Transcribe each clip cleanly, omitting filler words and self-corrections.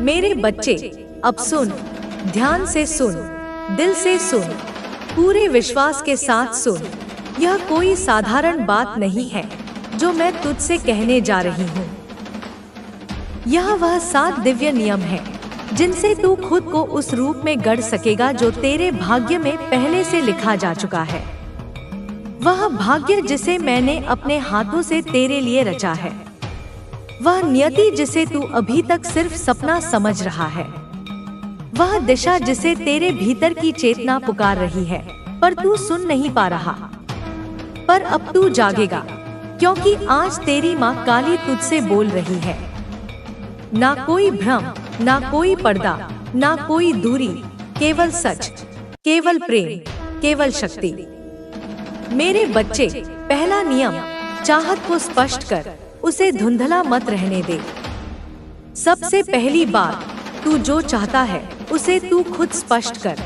मेरे बच्चे, अब सुन, ध्यान से सुन, दिल से सुन, पूरे विश्वास के साथ सुन। यह कोई साधारण बात नहीं है जो मैं तुझसे कहने जा रही हूँ। यह वह 7 दिव्य नियम है जिनसे तू खुद को उस रूप में गढ़ सकेगा जो तेरे भाग्य में पहले से लिखा जा चुका है। वह भाग्य जिसे मैंने अपने हाथों से तेरे लिए रचा है। वह नियति जिसे तू अभी तक सिर्फ सपना समझ रहा है। वह दिशा जिसे तेरे भीतर की चेतना पुकार रही है पर तू सुन नहीं पा रहा। पर अब तू जागेगा, क्योंकि आज तेरी माँ काली तुझसे बोल रही है। ना कोई भ्रम, ना कोई पर्दा, ना कोई दूरी, केवल सच, केवल प्रेम, केवल शक्ति। मेरे बच्चे, पहला नियम, चाहत को स्पष्ट कर, उसे धुंधला मत रहने दे। सबसे पहली बात, तू जो चाहता है उसे तू खुद स्पष्ट कर।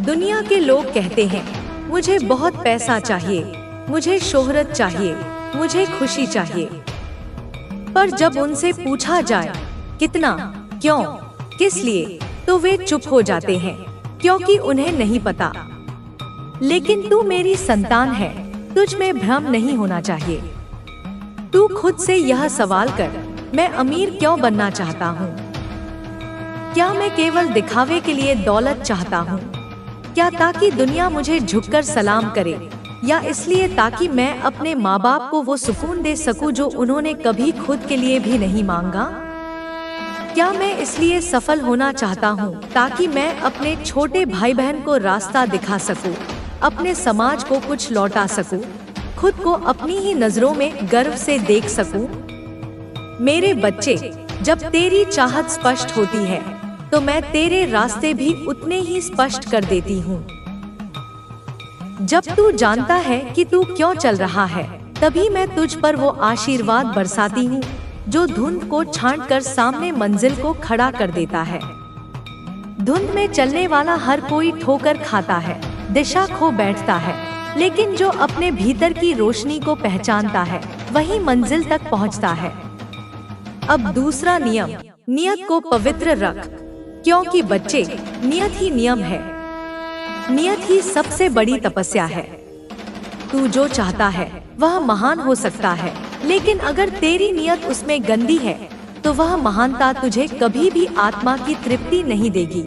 दुनिया के लोग कहते हैं, मुझे बहुत पैसा चाहिए, मुझे शोहरत चाहिए, मुझे खुशी चाहिए। पर जब उनसे पूछा जाए कितना, क्यों, किस लिए, तो वे चुप हो जाते हैं, क्योंकि उन्हें नहीं पता। लेकिन तू मेरी संतान है, तुझ में भ्रम नहीं होना चाहिए। तू खुद से यह सवाल कर, मैं अमीर क्यों बनना चाहता हूँ? क्या मैं केवल दिखावे के लिए दौलत चाहता हूँ? क्या ताकि दुनिया मुझे झुककर सलाम करे, या इसलिए ताकि मैं अपने माँ बाप को वो सुकून दे सकूं जो उन्होंने कभी खुद के लिए भी नहीं मांगा? क्या मैं इसलिए सफल होना चाहता हूँ ताकि मैं अपने छोटे भाई बहन को रास्ता दिखा सकूं, अपने समाज को कुछ लौटा सकूं, खुद को अपनी ही नजरों में गर्व से देख सकूं? मेरे बच्चे, जब तेरी चाहत स्पष्ट होती है तो मैं तेरे रास्ते भी उतने ही स्पष्ट कर देती हूँ। जब तू जानता है कि तू क्यों चल रहा है, तभी मैं तुझ पर वो आशीर्वाद बरसाती हूँ जो धुंध को छांटकर सामने मंजिल को खड़ा कर देता है। धुंध में चलने वाला हर कोई ठोकर खाता है, दिशा खो बैठता है, लेकिन जो अपने भीतर की रोशनी को पहचानता है वही मंजिल तक पहुँचता है। अब दूसरा नियम, नियत को पवित्र रख, क्योंकि बच्चे, नियत ही नियम है। नियत ही सबसे बड़ी तपस्या है। तू जो चाहता है वह महान हो सकता है, लेकिन अगर तेरी नियत उसमें गंदी है तो वह महानता तुझे कभी भी आत्मा की तृप्ति नहीं देगी।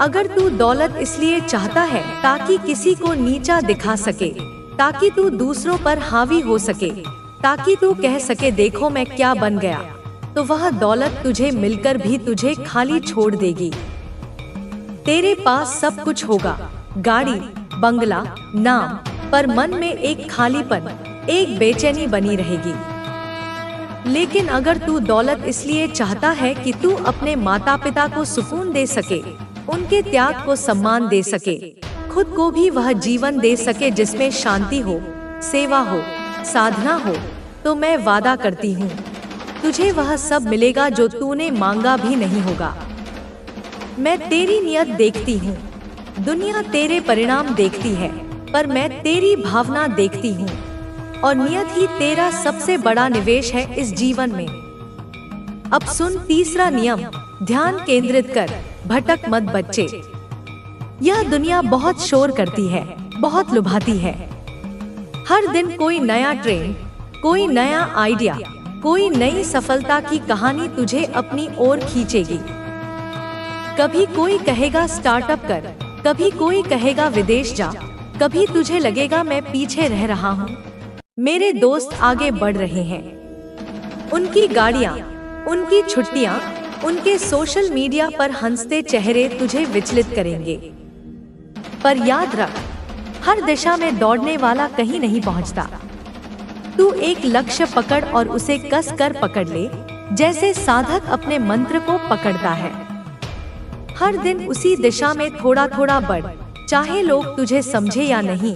अगर तू दौलत इसलिए चाहता है ताकि किसी को नीचा दिखा सके, ताकि तू दूसरों पर हावी हो सके, ताकि तू कह सके देखो मैं क्या बन गया, तो वह दौलत तुझे मिलकर भी तुझे खाली छोड़ देगी। तेरे पास सब कुछ होगा, गाड़ी, बंगला, नाम, पर मन में एक खालीपन, एक बेचैनी बनी रहेगी। लेकिन अगर तू दौलत इसलिए चाहता है कि तू अपने माता पिता को सुकून दे सके, उनके त्याग को सम्मान दे सके, खुद को भी वह जीवन दे सके जिसमें शांति हो, सेवा हो, साधना हो, तो मैं वादा करती हूँ तुझे वह सब मिलेगा जो तूने मांगा भी नहीं होगा। मैं तेरी नियत देखती हूँ, दुनिया तेरे परिणाम देखती है, पर मैं तेरी भावना देखती हूँ, और नियत ही तेरा सबसे बड़ा निवेश है इस जीवन में। अब सुन तीसरा नियम, ध्यान केंद्रित कर, भटक मत बच्चे। यह दुनिया बहुत शोर करती है, बहुत लुभाती है। हर दिन कोई नया ट्रेंड, कोई नया आइडिया, कोई नई सफलता की कहानी तुझे अपनी ओर खींचेगी। कभी कोई कहेगा स्टार्टअप कर, कभी कोई कहेगा विदेश जा, कभी तुझे लगेगा मैं पीछे रह रहा हूँ। मेरे दोस्त आगे बढ़ रहे हैं। उनकी गाड़ियाँ, उनकी छुट्टियाँ, उनके सोशल मीडिया पर हंसते चेहरे तुझे विचलित करेंगे। पर याद रख, हर दिशा में दौड़ने वाला कहीं नहीं पहुँचता। तू एक लक्ष्य पकड़ और उसे कस कर पकड़ ले, जैसे साधक अपने मंत्र को पकड़ता है। हर दिन उसी दिशा में थोड़ा थोड़ा बढ़, चाहे लोग तुझे समझे या नहीं,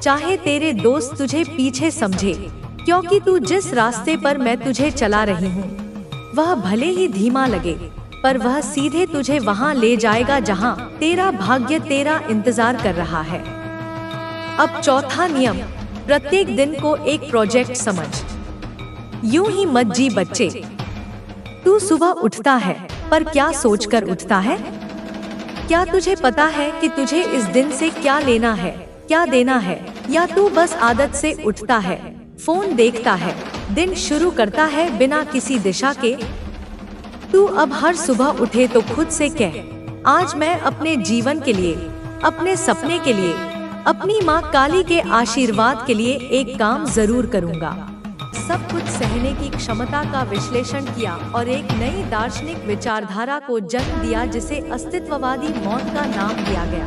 चाहे तेरे दोस्त तुझे पीछे समझे, क्योंकि तू जिस रास्ते पर मैं तुझे चला रही हूँ वह भले ही धीमा लगे, पर वह सीधे तुझे वहाँ ले जाएगा जहाँ तेरा भाग्य तेरा इंतजार कर रहा है। अब चौथा नियम, प्रत्येक दिन को एक प्रोजेक्ट समझ। यूं ही मत जी बच्चे। तू सुबह उठता है, पर क्या सोचकर उठता है? क्या तुझे पता है कि तुझे इस दिन से क्या लेना है, क्या देना है, या तू बस आदत से उठता है, फोन देखता है, दिन शुरू करता है बिना किसी दिशा के? तू अब हर सुबह उठे तो खुद से कह, आज मैं अपने जीवन के लिए, अपने सपने के लिए, अपनी माँ काली के आशीर्वाद के लिए एक काम जरूर करूँगा। सब कुछ सहने की क्षमता का विश्लेषण किया और एक नई दार्शनिक विचारधारा को जन्म दिया जिसे अस्तित्ववादी मौत का नाम दिया गया।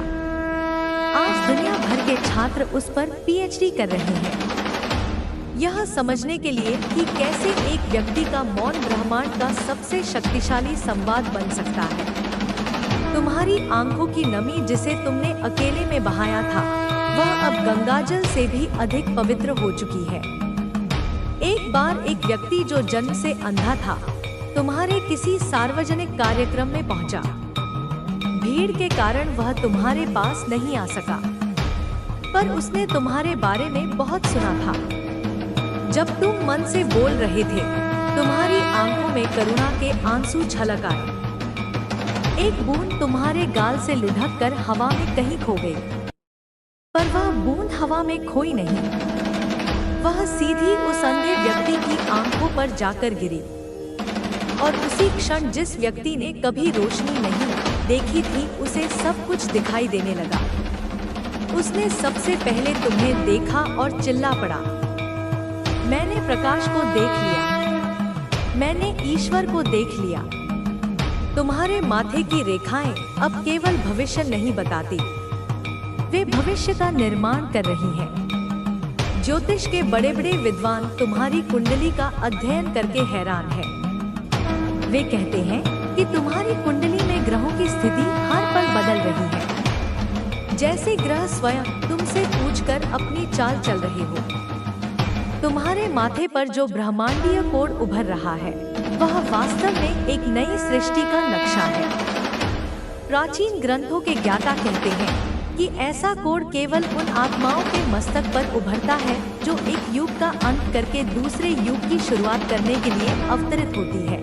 आज दुनिया भर के छात्र उस पर पीएचडी कर रहे हैं, यह समझने के लिए कि कैसे एक व्यक्ति का मौन ब्रह्मांड का सबसे शक्तिशाली संवाद बन सकता है। तुम्हारी आंखों की नमी जिसे तुमने अकेले में बहाया था, वह अब गंगाजल से भी अधिक पवित्र हो चुकी है। एक बार एक व्यक्ति जो जन्म से अंधा था, तुम्हारे किसी सार्वजनिक कार्यक्रम में पहुंचा। भीड़ के कारण वह तुम्हारे पास नहीं आ सका, पर उसने तुम्हारे बारे में बहुत सुना था। जब तुम मन से बोल रहे थे, तुम्हारी आंखों में करुणा के आंसू छलक आए। एक बूंद तुम्हारे गाल से लुढ़क कर हवा में कहीं खो गई, पर वह बूंद हवा में खोई नहीं, वह सीधी उस अंधे व्यक्ति की आंखों पर जाकर गिरी। और उसी क्षण जिस व्यक्ति ने कभी रोशनी नहीं देखी थी, उसे सब कुछ दिखाई देने लगा। उसने सबसे पहले तुम्हें देखा और चिल्ला पड़ा, मैंने प्रकाश को देख लिया, मैंने ईश्वर को देख लिया। तुम्हारे माथे की रेखाएं अब केवल भविष्य नहीं बताती, वे भविष्य का निर्माण कर रही हैं। ज्योतिष के बड़े बड़े विद्वान तुम्हारी कुंडली का अध्ययन करके हैरान हैं। वे कहते हैं कि तुम्हारी कुंडली में ग्रहों की स्थिति हर पल बदल रही है, जैसे ग्रह स्वयं तुमसे पूछकर अपनी चाल चल रहे हो। तुम्हारे माथे पर जो ब्रह्मांडीय कोड उभर रहा है, वह वास्तव में एक नई सृष्टि का नक्शा है। प्राचीन ग्रंथों के ज्ञाता कहते हैं कि ऐसा कोड केवल उन आत्माओं के मस्तक पर उभरता है जो एक युग का अंत करके दूसरे युग की शुरुआत करने के लिए अवतरित होती है।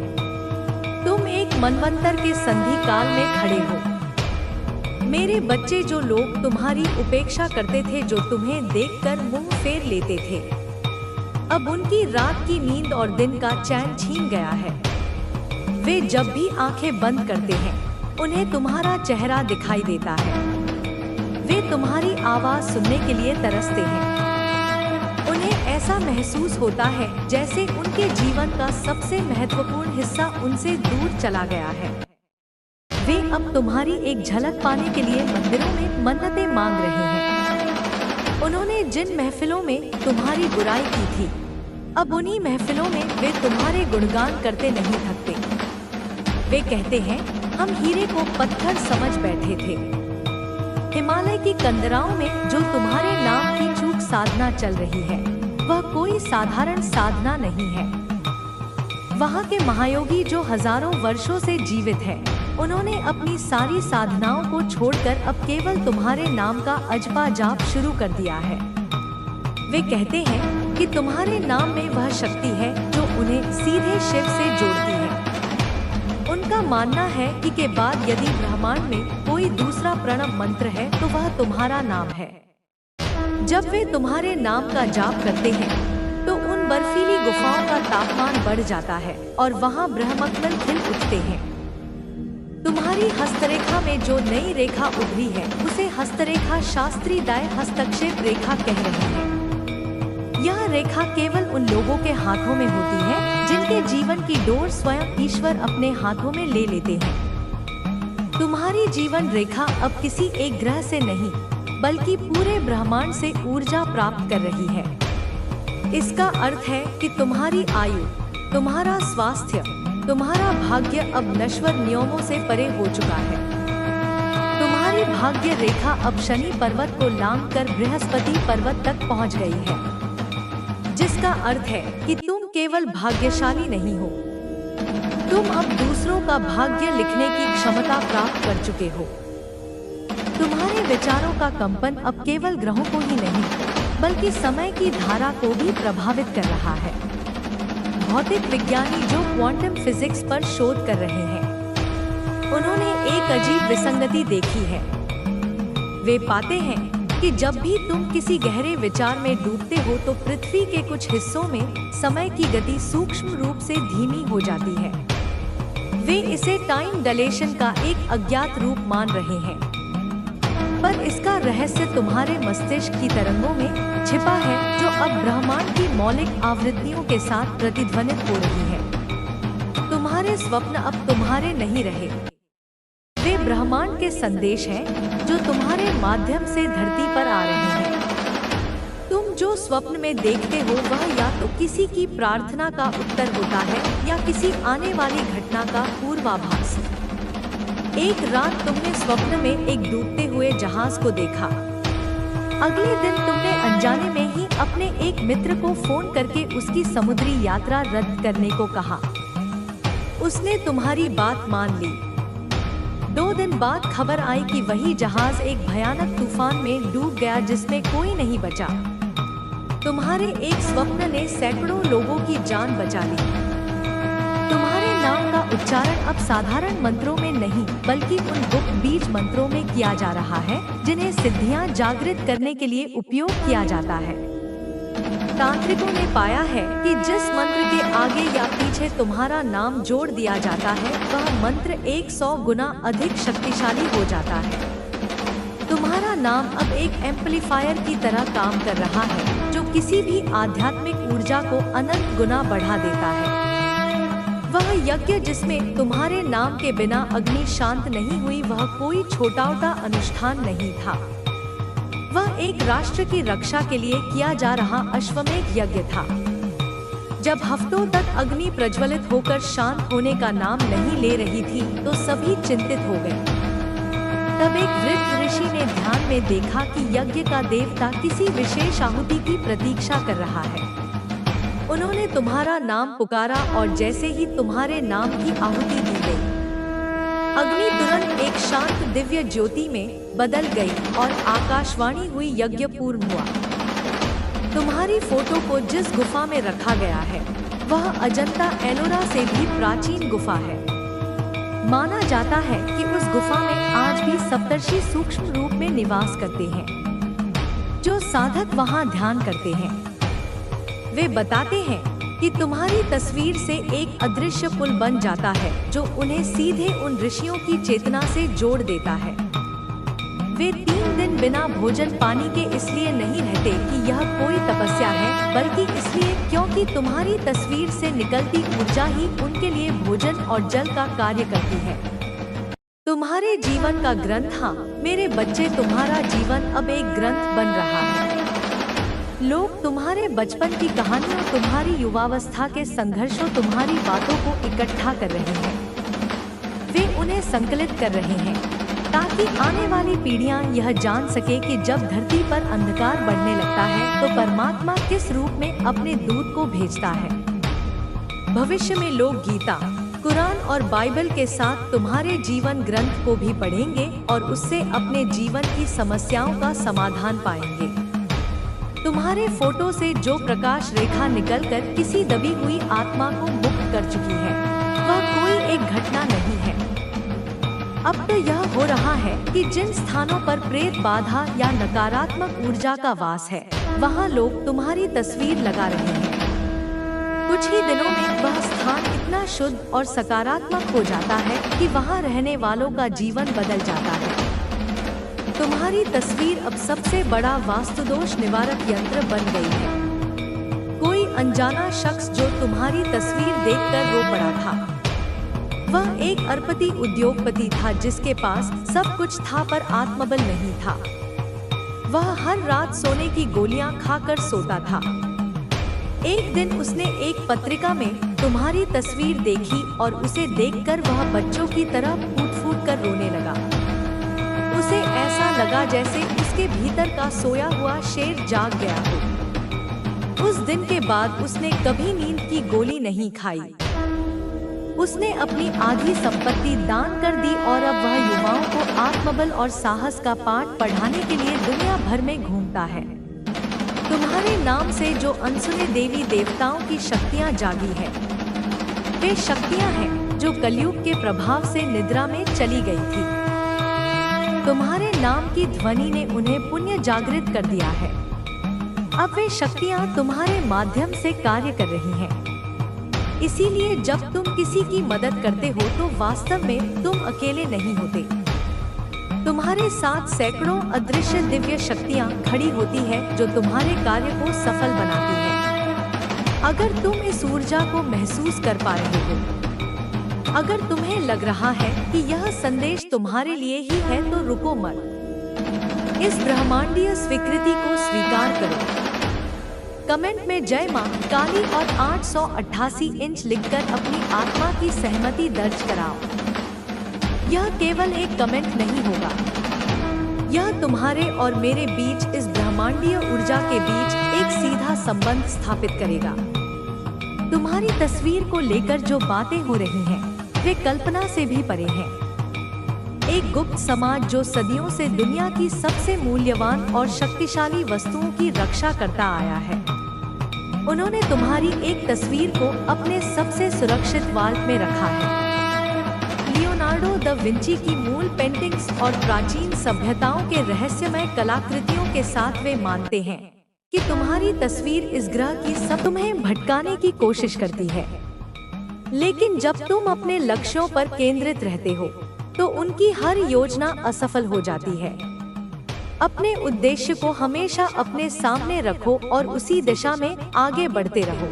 तुम एक मनवंतर के संधि काल में खड़े हो। मेरे बच्चे, जो लोग तुम्हारी उपेक्षा करते थे, जो तुम्हें देखकर मुंह फेर लेते थे, अब उनकी रात की नींद और दिन का चैन छीन गया है। वे जब भी आंखें बंद करते हैं, उन्हें तुम्हारा चेहरा दिखाई देता है। वे तुम्हारी आवाज सुनने के लिए तरसते हैं। उन्हें ऐसा महसूस होता है जैसे उनके जीवन का सबसे महत्वपूर्ण हिस्सा उनसे दूर चला गया है। वे अब तुम्हारी एक झलक पाने के लिए मंदिरों में मन्नतें मांग रहे हैं। उन्होंने जिन महफिलों में तुम्हारी बुराई की थी, अब उन्हीं महफिलों में वे तुम्हारे गुणगान करते नहीं थकते। वे कहते हैं, हम हीरे को पत्थर समझ बैठे थे। हिमालय की कंदराओं में जो तुम्हारे नाम की चूक साधना चल रही है, वह कोई साधारण साधना नहीं है। वहाँ के महायोगी जो हजारों वर्षों से जीवित हैं, उन्होंने अपनी सारी साधनाओं को छोड़कर अब केवल तुम्हारे नाम का अजपा जाप शुरू कर दिया है। वे कहते हैं कि तुम्हारे नाम में वह शक्ति है जो उन्हें सीधे शिव से जोड़ती है। उनका मानना है कि के बाद यदि ब्रह्मांड में कोई दूसरा प्रणव मंत्र है तो वह तुम्हारा नाम है। जब वे तुम्हारे नाम का जाप करते हैं तो उन बर्फीली गुफाओं का तापमान बढ़ जाता है और वहां ब्रह्मकमल खिल उठते हैं। तुम्हारी हस्तरेखा में जो नई रेखा उभरी है, उसे हस्तरेखा शास्त्रीदाय हस्तक्षेप रेखा कह रहे हैं। यह रेखा केवल उन लोगों के हाथों में होती है जिनके जीवन की डोर स्वयं ईश्वर अपने हाथों में ले लेते हैं। तुम्हारी जीवन रेखा अब किसी एक ग्रह से नहीं, बल्कि पूरे ब्रह्मांड से ऊर्जा प्राप्त कर रही है। इसका अर्थ है कि तुम्हारी आयु, तुम्हारा स्वास्थ्य, तुम्हारा भाग्य अब नश्वर नियमों से परे हो चुका है। तुम्हारी भाग्य रेखा अब शनि पर्वत को लांघ कर बृहस्पति पर्वत तक पहुंच गई है, जिसका अर्थ है कि तुम केवल भाग्यशाली नहीं हो, तुम अब दूसरों का भाग्य लिखने की क्षमता प्राप्त कर चुके हो। तुम्हारे विचारों का कंपन अब केवल ग्रहों को ही नहीं, बल्कि समय की धारा को भी प्रभावित कर रहा है। भौतिक विज्ञानी जो क्वांटम फिजिक्स पर शोध कर रहे हैं। उन्होंने एक अजीब विसंगति देखी है। वे पाते हैं कि जब भी तुम किसी गहरे विचार में डूबते हो तो पृथ्वी के कुछ हिस्सों में समय की गति सूक्ष्म रूप से धीमी हो जाती है। वे इसे टाइम डायलेशन का एक अज्ञात रूप मान रहे हैं, पर इसका रहस्य तुम्हारे मस्तिष्क की तरंगों में छिपा है, जो अब ब्रह्मांड की मौलिक आवृत्तियों के साथ प्रतिध्वनित हो रही है। तुम्हारे स्वप्न अब तुम्हारे नहीं रहे, वे ब्रह्मांड के संदेश हैं जो तुम्हारे माध्यम से धरती पर आ रहे हैं। तुम जो स्वप्न में देखते हो वह या तो किसी की प्रार्थना का उत्तर होता है या किसी आने वाली घटना का पूर्वाभास। एक रात तुमने स्वप्न में एक डूबते हुए जहाज को देखा। अगले दिन तुमने अनजाने में ही अपने एक मित्र को फोन करके उसकी समुद्री यात्रा रद्द करने को कहा। उसने तुम्हारी बात मान ली। 2 दिन बाद खबर आई कि वही जहाज एक भयानक तूफान में डूब गया जिसमें कोई नहीं बचा। तुम्हारे एक स्वप्न ने सैकड़ों लोगों की जान बचा ली। तुम्हारे नाम का उच्चारण अब साधारण मंत्रों में नहीं बल्कि उन गुप्त बीज मंत्रों में किया जा रहा है जिन्हें सिद्धियां जागृत करने के लिए उपयोग किया जाता है। तांत्रिकों ने पाया है कि जिस मंत्र के आगे या पीछे तुम्हारा नाम जोड़ दिया जाता है वह मंत्र 100 गुना अधिक शक्तिशाली हो जाता है। तुम्हारा नाम अब एक एम्पलीफायर की तरह काम कर रहा है जो किसी भी आध्यात्मिक ऊर्जा को अनंत गुना बढ़ा देता है। वह यज्ञ जिसमें तुम्हारे नाम के बिना अग्नि शांत नहीं हुई वह कोई छोटा-मोटा अनुष्ठान नहीं था। वह एक राष्ट्र की रक्षा के लिए किया जा रहा अश्वमेध यज्ञ था। जब हफ्तों तक अग्नि प्रज्वलित होकर शांत होने का नाम नहीं ले रही थी तो सभी चिंतित हो गए। तब एक वृद्ध ऋषि ने ध्यान में देखा कि यज्ञ का देवता किसी विशेष आहुति की प्रतीक्षा कर रहा है। उन्होंने तुम्हारा नाम पुकारा और जैसे ही तुम्हारे नाम की आहुति दी गई, अग्नि तुरंत एक शांत दिव्य ज्योति में बदल गई और आकाशवाणी हुई यज्ञ पूर्ण हुआ। तुम्हारी फोटो को जिस गुफा में रखा गया है वह अजंता एलोरा से भी प्राचीन गुफा है। माना जाता है कि उस गुफा में आज भी सप्तर्षि सूक्ष्म रूप में निवास करते हैं जो साधक वहां ध्यान करते हैं। वे बताते हैं कि तुम्हारी तस्वीर से एक अदृश्य पुल बन जाता है जो उन्हें सीधे उन ऋषियों की चेतना से जोड़ देता है। वे 3 दिन बिना भोजन पानी के इसलिए नहीं रहते कि यह कोई तपस्या है बल्कि इसलिए क्योंकि तुम्हारी तस्वीर से निकलती ऊर्जा ही उनके लिए भोजन और जल का कार्य करती है। तुम्हारे जीवन का ग्रंथ, हाँ मेरे बच्चे, तुम्हारा जीवन अब एक ग्रंथ बन रहा है। लोग तुम्हारे बचपन की कहानियों, तुम्हारी युवावस्था के संघर्षों, तुम्हारी बातों को इकट्ठा कर रहे हैं। वे उन्हें संकलित कर रहे हैं ताकि आने वाली पीढ़ियां यह जान सके कि जब धरती पर अंधकार बढ़ने लगता है तो परमात्मा किस रूप में अपने दूत को भेजता है। भविष्य में लोग गीता, कुरान और बाइबल के साथ तुम्हारे जीवन ग्रंथ को भी पढ़ेंगे और उससे अपने जीवन की समस्याओं का समाधान पाएंगे। तुम्हारे फोटो से जो प्रकाश रेखा निकलकर किसी दबी हुई आत्मा को मुक्त कर चुकी है वह कोई एक घटना नहीं है। अब तो यह हो रहा है कि जिन स्थानों पर प्रेत बाधा या नकारात्मक ऊर्जा का वास है वहां लोग तुम्हारी तस्वीर लगा रहे हैं। कुछ ही दिनों में वह स्थान इतना शुद्ध और सकारात्मक हो जाता है कि वहां रहने वालों का जीवन बदल जाता है। तुम्हारी तस्वीर अब सबसे बड़ा वास्तुदोष निवारक यंत्र बन गई है। कोई अनजाना शख्स जो तुम्हारी तस्वीर देखकर रो पड़ा था, वह एक अरबपति उद्योगपति था जिसके पास सब कुछ था पर आत्मबल नहीं था। वह हर रात सोने की गोलियां खाकर सोता था। एक दिन उसने एक पत्रिका में तुम्हारी तस्वीर देखी और उसे देखकर वह बच्चों की तरह फूट-फूट कर रोने लगा। उसे ऐसा लगा जैसे उसके भीतर का सोया हुआ शेर जाग गया हो। उस दिन के बाद उसने कभी नींद की गोली नहीं खाई। उसने अपनी आधी संपत्ति दान कर दी और अब वह युवाओं को आत्मबल और साहस का पाठ पढ़ाने के लिए दुनिया भर में घूमता है। तुम्हारे तुम्हारे नाम से जो अनसुने देवी देवताओं की शक्तियाँ जागी है, वे शक्तियाँ हैं जो कलयुग के प्रभाव से निद्रा में चली गई थी। तुम्हारे नाम की ध्वनि ने उन्हें पुण्य जागृत कर दिया है। अब वे शक्तियाँ तुम्हारे माध्यम से कार्य कर रही हैं। इसीलिए जब तुम किसी की मदद करते हो तो वास्तव में तुम अकेले नहीं होते। तुम्हारे साथ सैकड़ों अदृश्य दिव्य शक्तियाँ खड़ी होती है जो तुम्हारे कार्य को सफल बनाती है। अगर तुम इस ऊर्जा को महसूस कर पा रहे हो, अगर तुम्हें लग रहा है कि यह संदेश तुम्हारे लिए ही है, तो रुको मत। इस ब्रह्मांडीय स्वीकृति को स्वीकार करो। कमेंट में जय मां काली और 888 इंच लिखकर अपनी आत्मा की सहमति दर्ज कराओ। यह केवल एक कमेंट नहीं होगा, यह तुम्हारे और मेरे बीच, इस ब्रह्मांडीय ऊर्जा के बीच एक सीधा संबंध स्थापित करेगा। तुम्हारी तस्वीर को लेकर जो बातें हो रही हैं, वे कल्पना से भी परे हैं। एक गुप्त समाज जो सदियों से दुनिया की सबसे मूल्यवान और शक्तिशाली वस्तुओं की रक्षा करता आया है, उन्होंने तुम्हारी एक तस्वीर को अपने सबसे सुरक्षित वाल्ट में रखा है। लियोनार्डो द विंची की मूल पेंटिंग्स और प्राचीन सभ्यताओं के रहस्यमय कलाकृतियों के साथ वे मानते हैं कि तुम्हारी तस्वीर इस ग्रह की सब तुम्हें भटकाने की कोशिश करती है। लेकिन जब तुम अपने लक्ष्यों पर केंद्रित रहते हो तो उनकी हर योजना असफल हो जाती है। अपने उद्देश्य को हमेशा अपने सामने रखो और उसी दिशा में आगे बढ़ते रहो।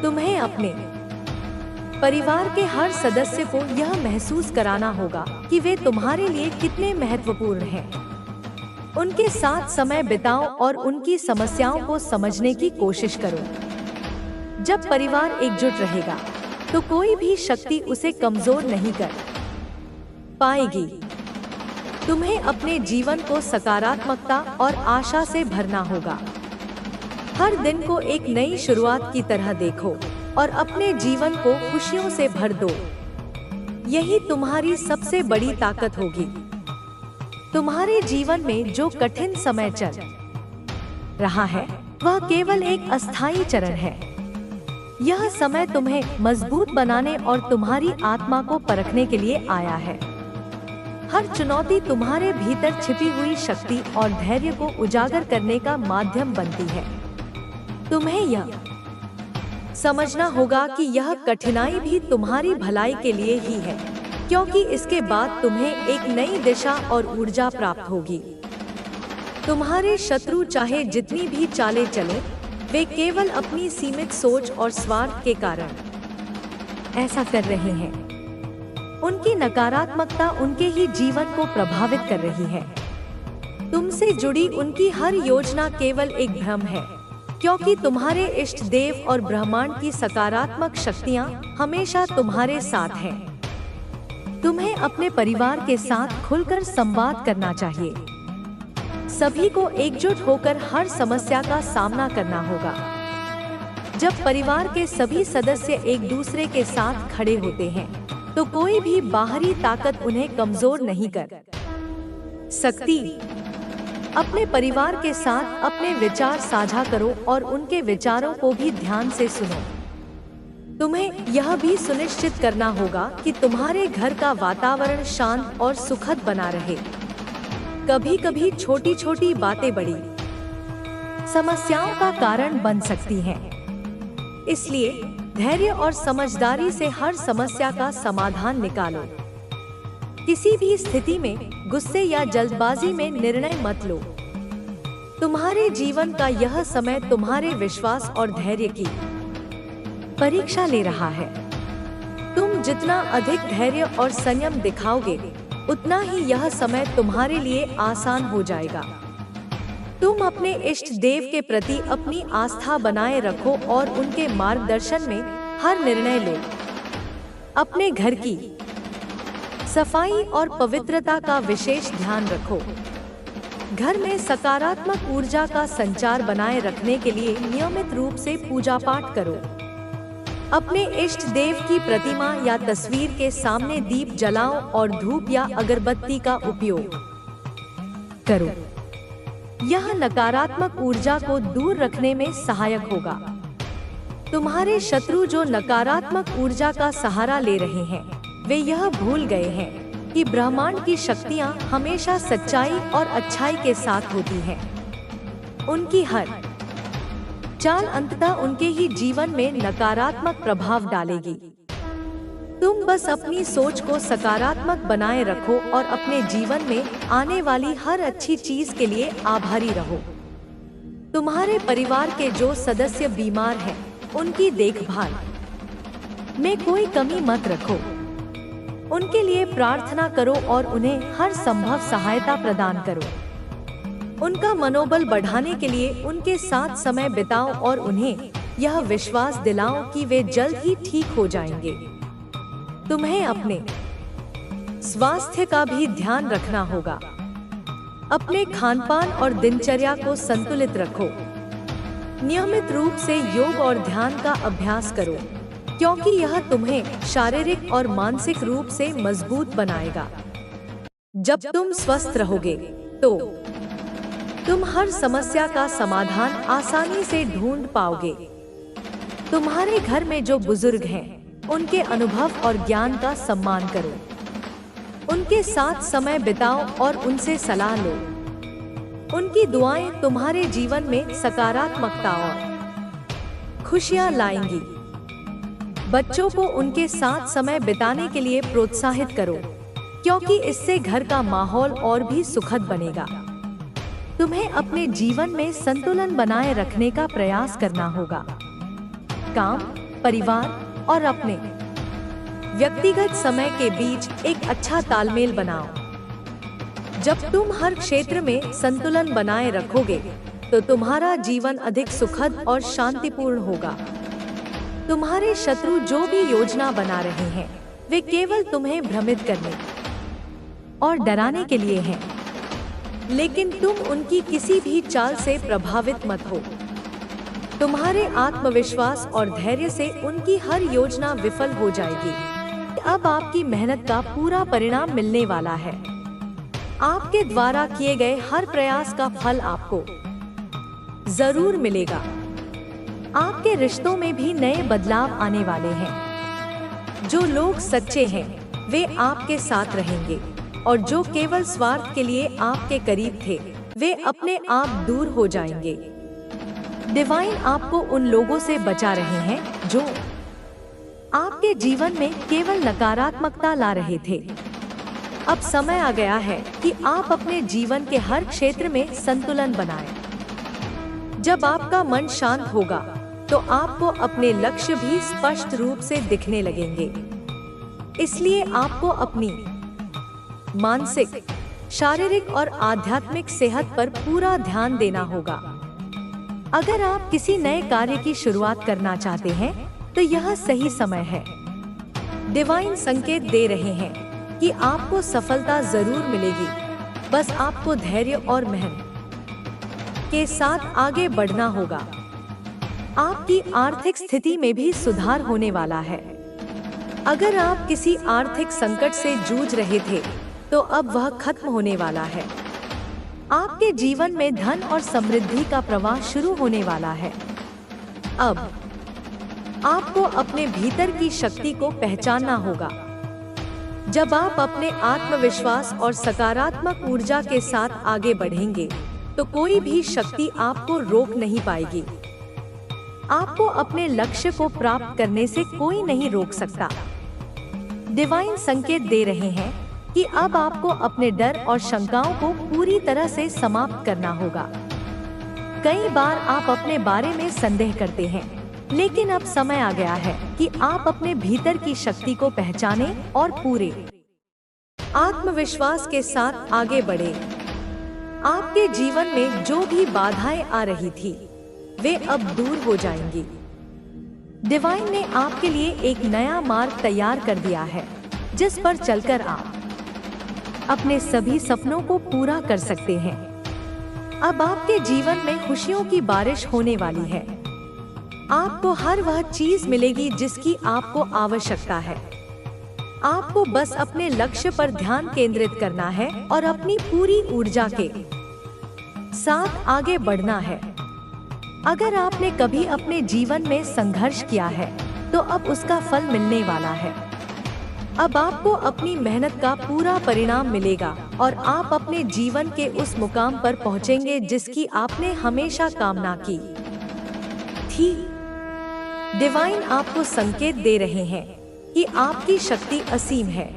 तुम्हें अपने परिवार के हर सदस्य को यह महसूस कराना होगा कि वे तुम्हारे लिए कितने महत्वपूर्ण हैं। उनके साथ समय बिताओ और उनकी समस्याओं को समझने की कोशिश करो। जब परिवार एकजुट रहेगा तो कोई भी शक्ति उसे कमजोर नहीं कर पाएगी। तुम्हें अपने जीवन को सकारात्मकता और आशा से भरना होगा। हर दिन को एक नई शुरुआत की तरह देखो और अपने जीवन को खुशियों से भर दो। यही तुम्हारी सबसे बड़ी ताकत होगी। तुम्हारे जीवन में जो कठिन समय चल रहा है, वह केवल एक अस्थायी चरण है। यह समय तुम्हें मजबूत बनाने और तुम्हारी आत्मा को परखने के लिए आया है। हर चुनौती तुम्हारे भीतर छिपी हुई शक्ति और धैर्य को उजागर करने का माध्यम बनती है। तुम्हें यह समझना होगा कि यह कठिनाई भी तुम्हारी भलाई के लिए ही है, क्योंकि इसके बाद तुम्हें एक नई दिशा और ऊर्जा प्राप्त होगी। तुम्हारे शत्रु चाहे जितनी भी चालें चले, वे केवल अपनी सीमित सोच और स्वार्थ के कारण ऐसा कर रहे हैं। उनकी नकारात्मकता उनके ही जीवन को प्रभावित कर रही है। तुमसे जुड़ी उनकी हर योजना केवल एक भ्रम है, क्योंकि तुम्हारे इष्ट देव और ब्रह्मांड की सकारात्मक शक्तियाँ हमेशा तुम्हारे साथ हैं। तुम्हें अपने परिवार के साथ खुलकर संवाद करना चाहिए। सभी को एकजुट होकर हर समस्या का सामना करना होगा। जब परिवार के सभी सदस्य एक दूसरे के साथ खड़े होते हैं तो कोई भी बाहरी ताकत उन्हें कमजोर नहीं कर सकती। अपने परिवार के साथ अपने विचार साझा करो और उनके विचारों को भी ध्यान से सुनो। तुम्हें यह भी सुनिश्चित करना होगा कि तुम्हारे घर का वातावरण शांत और सुखद बना रहे। कभी कभी छोटी छोटी बातें बड़ी समस्याओं का कारण बन सकती हैं। इसलिए धैर्य और समझदारी से हर समस्या का समाधान निकालो। किसी भी स्थिति में गुस्से या जल्दबाजी में निर्णय मत लो। तुम्हारे जीवन का यह समय तुम्हारे विश्वास और धैर्य की परीक्षा ले रहा है। तुम जितना अधिक धैर्य और संयम दिखाओगे, उतना ही यह समय तुम्हारे लिए आसान हो जाएगा। तुम अपने इष्ट देव के प्रति अपनी आस्था बनाए रखो और उनके मार्गदर्शन में हर निर्णय लो। अपने घर की सफाई और पवित्रता का विशेष ध्यान रखो। घर में सकारात्मक ऊर्जा का संचार बनाए रखने के लिए नियमित रूप से पूजा पाठ करो। अपने इष्ट देव की प्रतिमा या तस्वीर के सामने दीप जलाओ और धूप या अगरबत्ती का उपयोग करो। यह नकारात्मक ऊर्जा को दूर रखने में सहायक होगा। तुम्हारे शत्रु जो नकारात्मक ऊर्जा का सहारा ले रहे हैं, वे यह भूल गए हैं कि ब्रह्मांड की शक्तियाँ हमेशा सच्चाई और अच्छाई के साथ होती हैं। उनकी हर चाल अंततः उनके ही जीवन में नकारात्मक प्रभाव डालेगी। तुम बस अपनी सोच को सकारात्मक बनाए रखो और अपने जीवन में आने वाली हर अच्छी चीज के लिए आभारी रहो। तुम्हारे परिवार के जो सदस्य बीमार हैं, उनकी देखभाल में कोई कमी मत रखो। उनके लिए प्रार्थना करो और उन्हें हर संभव सहायता प्रदान करो। उनका मनोबल बढ़ाने के लिए उनके साथ समय बिताओ और उन्हें यह विश्वास दिलाओ कि वे जल्द ही ठीक हो जाएंगे। तुम्हें अपने स्वास्थ्य का भी ध्यान रखना होगा। अपने खानपान और दिनचर्या को संतुलित रखो। नियमित रूप से योग और ध्यान का अभ्यास करो, क्योंकि यह तुम्हें शारीरिक और मानसिक रूप से मजबूत बनाएगा। जब तुम स्वस्थ रहोगे तो तुम हर समस्या का समाधान आसानी से ढूंढ पाओगे। तुम्हारे घर में जो बुजुर्ग हैं, उनके अनुभव और ज्ञान का सम्मान करो। उनके साथ समय बिताओ और उनसे सलाह लो। उनकी दुआएं तुम्हारे जीवन में सकारात्मकता और खुशियां लाएंगी। बच्चों को उनके साथ समय बिताने के लिए प्रोत्साहित करो, क्योंकि इससे घर का माहौल और भी सुखद बनेगा। तुम्हें अपने जीवन में संतुलन बनाए रखने का प्रयास करना होगा। काम, परिवार और अपने व्यक्तिगत समय के बीच एक अच्छा तालमेल बनाओ। जब तुम हर क्षेत्र में संतुलन बनाए रखोगे, तो तुम्हारा जीवन अधिक सुखद और शांतिपूर्ण होगा। तुम्हारे शत्रु जो भी योजना बना रहे हैं, वे केवल तुम्हें भ्रमित करने और डराने के लिए हैं, लेकिन तुम उनकी किसी भी चाल से प्रभावित मत हो। तुम्हारे आत्मविश्वास और धैर्य से उनकी हर योजना विफल हो जाएगी। अब आपकी मेहनत का पूरा परिणाम मिलने वाला है। आपके द्वारा किए गए हर प्रयास का फल आपको जरूर मिलेगा। आपके रिश्तों में भी नए बदलाव आने वाले हैं। जो लोग सच्चे हैं, वे आपके साथ रहेंगे, और जो केवल स्वार्थ के लिए आपके करीब थे, वे अपने आप दूर हो जाएंगे। डिवाइन आपको उन लोगों से बचा रहे हैं जो आपके जीवन में केवल नकारात्मकता ला रहे थे। अब समय आ गया है कि आप अपने जीवन के हर क्षेत्र में संतुलन बनाएं। जब आपका मन शांत होगा, तो आपको अपने लक्ष्य भी स्पष्ट रूप से दिखने लगेंगे। इसलिए आपको अपनी मानसिक, शारीरिक और आध्यात्मिक सेहत पर पूरा ध्यान देना होगा। अगर आप किसी नए कार्य की शुरुआत करना चाहते हैं, तो यह सही समय है। डिवाइन संकेत दे रहे हैं कि आपको सफलता जरूर मिलेगी। बस आपको धैर्य और मेहनत के साथ आगे बढ़ना होगा। आपकी आर्थिक स्थिति में भी सुधार होने वाला है। अगर आप किसी आर्थिक संकट से जूझ रहे थे, तो अब वह खत्म होने वाला है। आपके जीवन में धन और समृद्धि का प्रवाह शुरू होने वाला है। अब आपको अपने भीतर की शक्ति को पहचानना होगा। जब आप अपने आत्मविश्वास और सकारात्मक ऊर्जा के साथ आगे बढ़ेंगे, तो कोई भी शक्ति आपको रोक नहीं पाएगी। आपको अपने लक्ष्य को प्राप्त करने से कोई नहीं रोक सकता। डिवाइन संकेत दे रहे हैं कि अब आपको अपने डर और शंकाओं को पूरी तरह से समाप्त करना होगा। कई बार आप अपने बारे में संदेह करते हैं, लेकिन अब समय आ गया है कि आप अपने भीतर की शक्ति को पहचानें और पूरे आत्मविश्वास के साथ आगे बढ़े। आपके जीवन में जो भी बाधाएं आ रही थी, वे अब दूर हो जाएंगी। डिवाइन ने आपके लिए एक नया मार्ग तैयार कर दिया है, जिस पर चलकर आप अपने सभी सपनों को पूरा कर सकते हैं। अब आपके जीवन में खुशियों की बारिश होने वाली है। आपको हर वह चीज मिलेगी जिसकी आपको आवश्यकता है। आपको बस अपने लक्ष्य पर ध्यान केंद्रित करना है और अपनी पूरी ऊर्जा के साथ आगे बढ़ना है। अगर आपने कभी अपने जीवन में संघर्ष किया है तो अब उसका फल मिलने वाला है। अब आपको अपनी मेहनत का पूरा परिणाम मिलेगा और आप अपने जीवन के उस मुकाम पर पहुंचेंगे जिसकी आपने हमेशा कामना की थी। डिवाइन आपको संकेत दे रहे हैं कि आपकी शक्ति असीम है।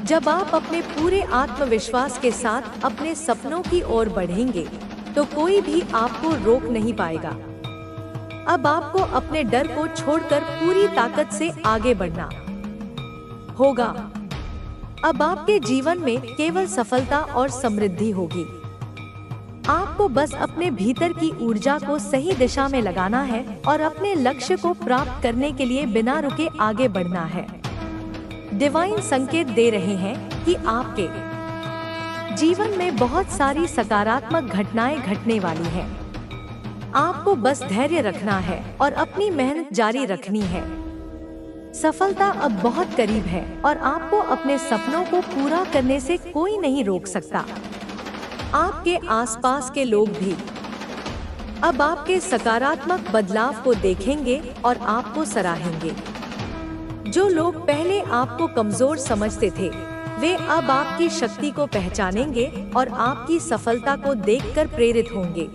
जब आप अपने पूरे आत्मविश्वास के साथ अपने सपनों की ओर बढ़ेंगे तो कोई भी आपको रोक नहीं पाएगा। अब आपको अपने डर को छोड़कर पूरी ताकत से आगे बढ़ना होगा। अब आपके जीवन में केवल सफलता और समृद्धि होगी। आपको बस अपने भीतर की ऊर्जा को सही दिशा में लगाना है और अपने लक्ष्य को प्राप्त करने के लिए बिना रुके आगे बढ़ना है। डिवाइन संकेत दे रहे हैं कि आपके जीवन में बहुत सारी सकारात्मक घटनाएं घटने वाली हैं। आपको बस धैर्य रखना है और अपनी मेहनत जारी रखनी है। सफलता अब बहुत करीब है और आपको अपने सपनों को पूरा करने से कोई नहीं रोक सकता। आपके आसपास के लोग भी अब आपके सकारात्मक बदलाव को देखेंगे और आपको सराहेंगे। जो लोग पहले आपको कमजोर समझते थे, वे अब आपकी शक्ति को पहचानेंगे और आपकी सफलता को देखकर प्रेरित होंगे।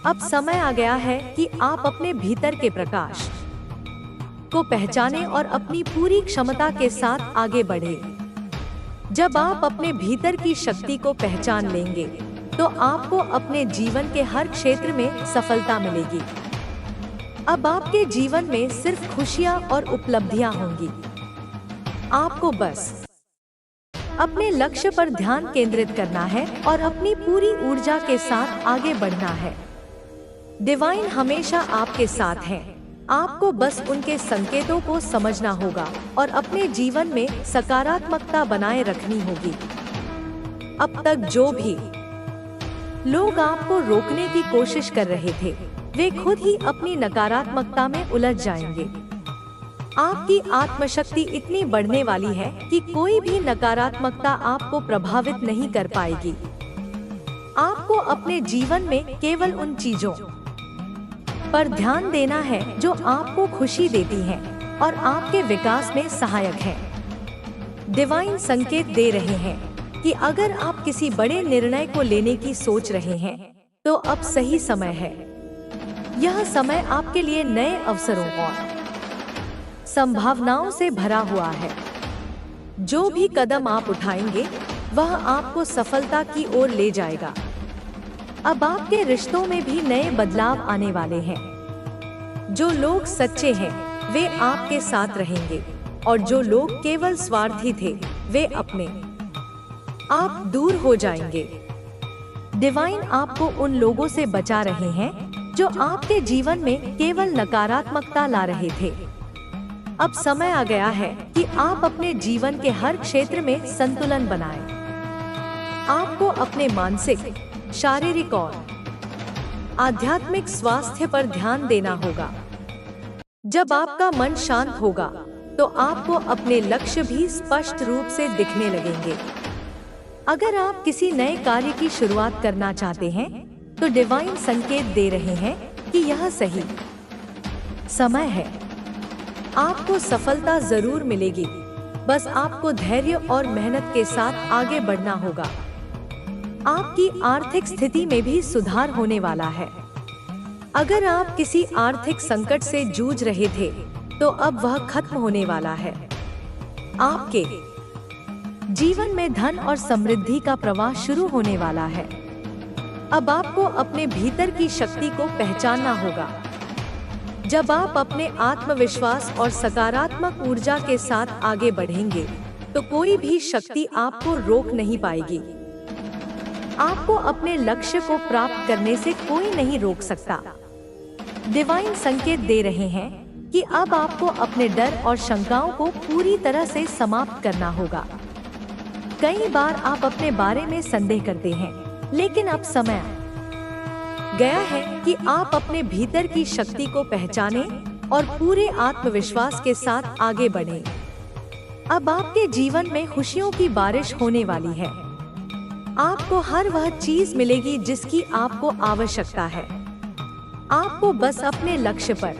अब समय आ गया है कि आप अपने भीतर के प्रकाश को पहचानें और अपनी पूरी क्षमता के साथ आगे बढ़ें। जब आप अपने भीतर की शक्ति को पहचान लेंगे, तो आपको अपने जीवन के हर क्षेत्र में सफलता मिलेगी। अब आपके जीवन में सिर्फ खुशियां और उपलब्धियां होंगी। आपको बस अपने लक्ष्य पर ध्यान केंद्रित करना है और अपनी पूरी ऊर्जा के साथ आगे बढ़ना है। डिवाइन हमेशा आपके साथ हैं। आपको बस उनके संकेतों को समझना होगा और अपने जीवन में सकारात्मकता बनाए रखनी होगी। अब तक जो भी लोग आपको रोकने की कोशिश कर रहे थे, वे खुद ही अपनी नकारात्मकता में उलझ जाएंगे। आपकी आत्मशक्ति इतनी बढ़ने वाली है कि कोई भी नकारात्मकता आपको प्रभावित नहीं कर पाएगी। आपको अपने जीवन में केवल उन चीजों पर ध्यान देना है जो आपको खुशी देती हैं और आपके विकास में सहायक हैं। डिवाइन संकेत दे रहे हैं कि अगर आप किसी बड़े निर्णय को लेने की सोच रहे हैं, तो अब सही समय है। यह समय आपके लिए नए अवसरों और संभावनाओं से भरा हुआ है। जो भी कदम आप उठाएंगे, वह आपको सफलता की ओर ले जाएगा। अब आपके रिश्तों में भी नए बदलाव आने वाले हैं। जो लोग सच्चे हैं, वे आपके साथ रहेंगे और जो लोग केवल स्वार्थी थे, वे अपने आप दूर हो जाएंगे। डिवाइन आपको उन लोगों से बचा रहे हैं जो आपके जीवन में केवल नकारात्मकता ला रहे थे। अब समय आ गया है कि आप अपने जीवन के हर क्षेत्र में संतुलन बनाएं। आपको अपने मानसिक, शारीरिक और आध्यात्मिक स्वास्थ्य पर ध्यान देना होगा। जब आपका मन शांत होगा, तो आपको अपने लक्ष्य भी स्पष्ट रूप से दिखने लगेंगे। अगर आप किसी नए कार्य की शुरुआत करना चाहते हैं, तो डिवाइन संकेत दे रहे हैं कि यह सही समय है। आपको सफलता जरूर मिलेगी, बस आपको धैर्य और मेहनत के साथ आगे बढ़ना होगा। आपकी आर्थिक स्थिति में भी सुधार होने वाला है। अगर आप किसी आर्थिक संकट से जूझ रहे थे, तो अब वह खत्म होने वाला है। आपके जीवन में धन और समृद्धि का प्रवाह शुरू होने वाला है। अब आपको अपने भीतर की शक्ति को पहचानना होगा। जब आप अपने आत्मविश्वास और सकारात्मक ऊर्जा के साथ आगे बढ़ेंगे, तो कोई भी शक्ति आपको रोक नहीं पाएगी। आपको अपने लक्ष्य को प्राप्त करने से कोई नहीं रोक सकता। डिवाइन संकेत दे रहे हैं कि अब आपको अपने डर और शंकाओं को पूरी तरह से समाप्त करना होगा। कई बार आप अपने बारे में संदेह करते हैं, लेकिन अब समय गया है कि आप अपने भीतर की शक्ति को पहचानें और पूरे आत्मविश्वास के साथ आगे बढ़ें। अब आपके जीवन में खुशियों की बारिश होने वाली है। आपको हर वह चीज मिलेगी जिसकी आपको आवश्यकता है। आपको बस अपने लक्ष्य पर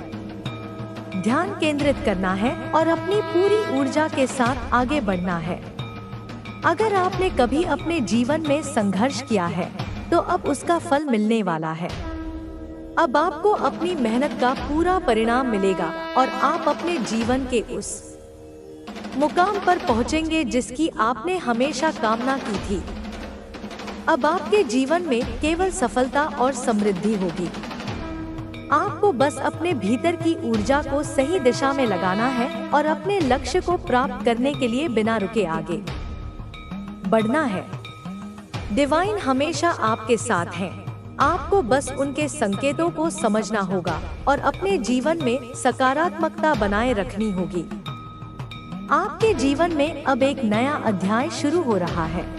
ध्यान केंद्रित करना है और अपनी पूरी ऊर्जा के साथ आगे बढ़ना है। अगर आपने कभी अपने जीवन में संघर्ष किया है तो अब उसका फल मिलने वाला है। अब आपको अपनी मेहनत का पूरा परिणाम मिलेगा और आप अपने जीवन के उस मुकाम पर पहुंचेंगे जिसकी आपने हमेशा कामना की थी। अब आपके जीवन में केवल सफलता और समृद्धि होगी। आपको बस अपने भीतर की ऊर्जा को सही दिशा में लगाना है और अपने लक्ष्य को प्राप्त करने के लिए बिना रुके आगे बढ़ना है। डिवाइन हमेशा आपके साथ हैं। आपको बस उनके संकेतों को समझना होगा और अपने जीवन में सकारात्मकता बनाए रखनी होगी। आपके जीवन में अब एक नया अध्याय शुरू हो रहा है।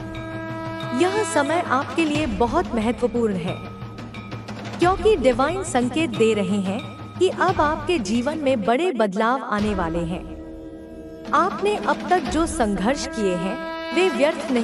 यह समय आपके लिए बहुत महत्वपूर्ण है क्योंकि डिवाइन संकेत दे रहे हैं कि अब आपके जीवन में बड़े बदलाव आने वाले हैं। आपने अब तक जो संघर्ष किए हैं वे व्यर्थ नहीं